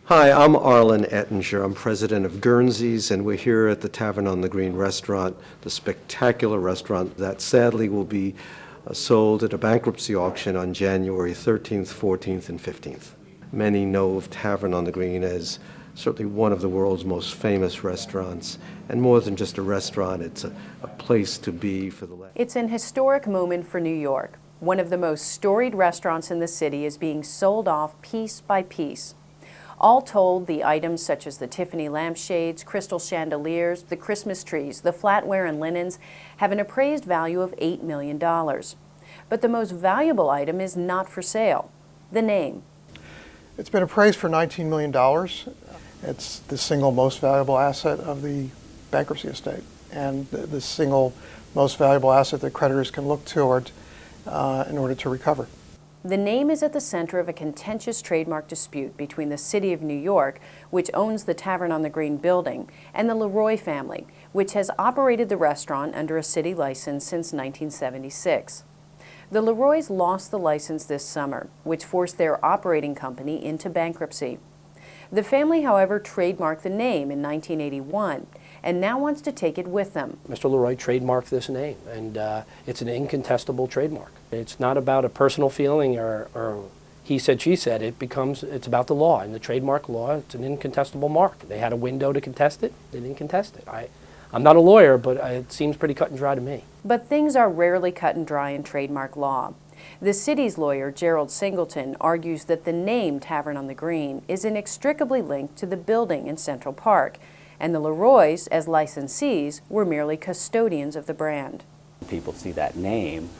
Hi, I'm Arlen Ettinger. I'm president of Guernsey's, and we're here at the Tavern on the Green restaurant, the spectacular restaurant that sadly will be sold at a bankruptcy auction on January 13th, 14th, and 15th. Many know of Tavern on the Green as certainly one of the world's most famous restaurants, and more than just a restaurant, it's a place to be for the last. It's an historic moment for New York. One of the most storied restaurants in the city is being sold off piece by piece. All told, the items such as the Tiffany lampshades, crystal chandeliers, the Christmas trees, the flatware and linens have an appraised value of $8 million. But the most valuable item is not for sale: the name. It's been appraised for $19 million. It's the single most valuable asset of the bankruptcy estate, and the single most valuable asset that creditors can look toward in order to recover. The name is at the center of a contentious trademark dispute between the City of New York, which owns the Tavern on the Green building, and the Leroy family, which has operated the restaurant under a city license since 1976. The Leroys lost the license this summer, which forced their operating company into bankruptcy. The family, however, trademarked the name in 1981 and now wants to take it with them. Mr. Leroy trademarked this name, and it's an incontestable trademark. It's not about a personal feeling or he said, she said. It's about the law. In the trademark law, it's an incontestable mark. They had a window to contest it. They didn't contest it. I'm not a lawyer, but it seems pretty cut and dry to me. But things are rarely cut and dry in trademark law. The city's lawyer, Gerald Singleton, argues that the name Tavern on the Green is inextricably linked to the building in Central Park, and the Leroys, as licensees, were merely custodians of the brand. People see that name,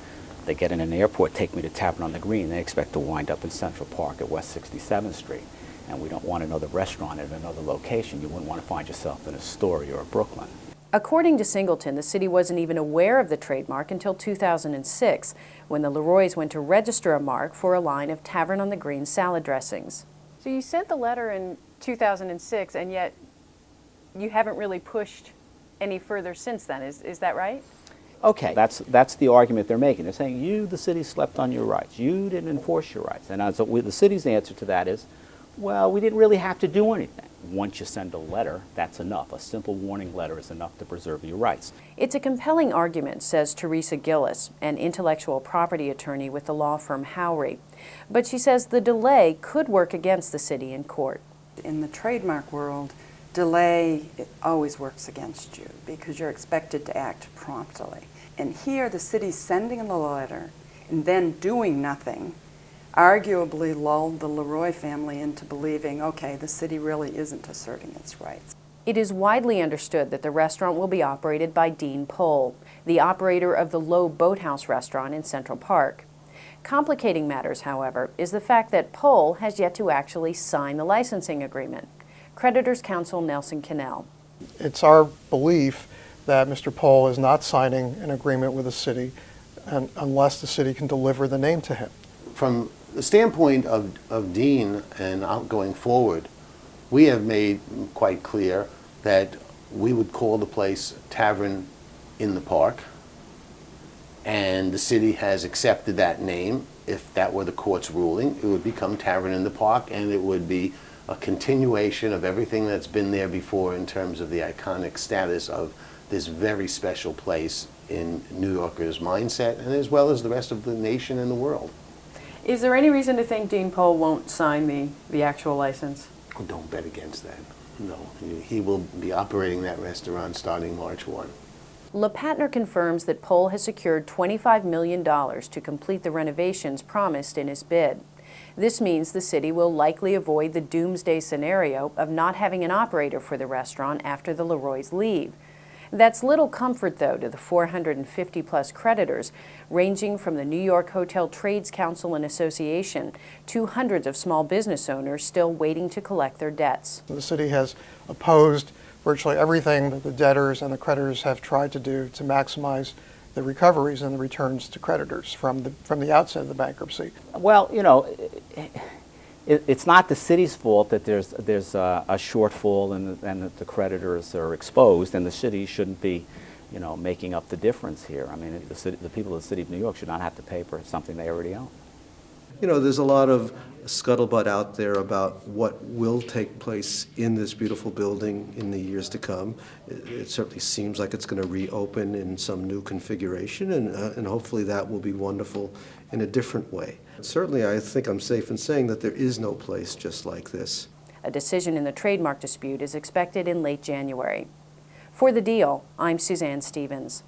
they get in an airport, take me to Tavern on the Green, they expect to wind up in Central Park at West 67th Street. And we don't want another restaurant at another location. You wouldn't want to find yourself in Astoria or Brooklyn. According to Singleton, the city wasn't even aware of the trademark until 2006, when the Leroys went to register a mark for a line of Tavern on the Green salad dressings. So you sent the letter in 2006, and yet you haven't really pushed any further since then. Is that right? Okay, that's the argument they're making. They're saying, you, the city, slept on your rights. You didn't enforce your rights. And so the city's answer to that is, well, we didn't really have to do anything. Once you send a letter, that's enough. A simple warning letter is enough to preserve your rights. It's a compelling argument, says Teresa Gillis, an intellectual property attorney with the law firm Howry. But she says the delay could work against the city in court. In the trademark world, delay always works against you because you're expected to act promptly. And here the city's sending a letter and then doing nothing arguably lulled the Leroy family into believing, okay, the city really isn't asserting its rights. It is widely understood that the restaurant will be operated by Dean Pohl, the operator of the Low Boathouse restaurant in Central Park. Complicating matters, however, is the fact that Pohl has yet to actually sign the licensing agreement. Creditors Counsel Nelson Cannell. It's our belief that Mr. Pohl is not signing an agreement with the city unless the city can deliver the name to him. From the standpoint of Dean and going forward, we have made quite clear that we would call the place Tavern in the Park, and the city has accepted that name. If that were the court's ruling, it would become Tavern in the Park, and it would be a continuation of everything that's been there before in terms of the iconic status of this very special place in New Yorkers' mindset, and as well as the rest of the nation and the world. Is there any reason to think Dean Pohl won't sign the actual license? Oh, don't bet against that. No, he will be operating that restaurant starting March 1. LePatner confirms that Pohl has secured $25 million to complete the renovations promised in his bid. This means the city will likely avoid the doomsday scenario of not having an operator for the restaurant after the Leroys leave. That's little comfort, though, to the 450-plus creditors, ranging from the New York Hotel Trades Council and Association to hundreds of small business owners still waiting to collect their debts. The city has opposed virtually everything that the debtors and the creditors have tried to do to maximize the recoveries and the returns to creditors from the outset of the bankruptcy. Well, you know, it's not the city's fault that there's a shortfall and that the creditors are exposed, and the city shouldn't be, you know, making up the difference here. I mean, the people of the city of New York should not have to pay for something they already own. there's a lot of scuttlebutt out there about what will take place in this beautiful building in the years to come. It certainly seems like it's going to reopen in some new configuration, and hopefully that will be wonderful in a different way. Certainly, I think I'm safe in saying that there is no place just like this. A decision in the trademark dispute is expected in late January. For The Deal, I'm Suzanne Stevens.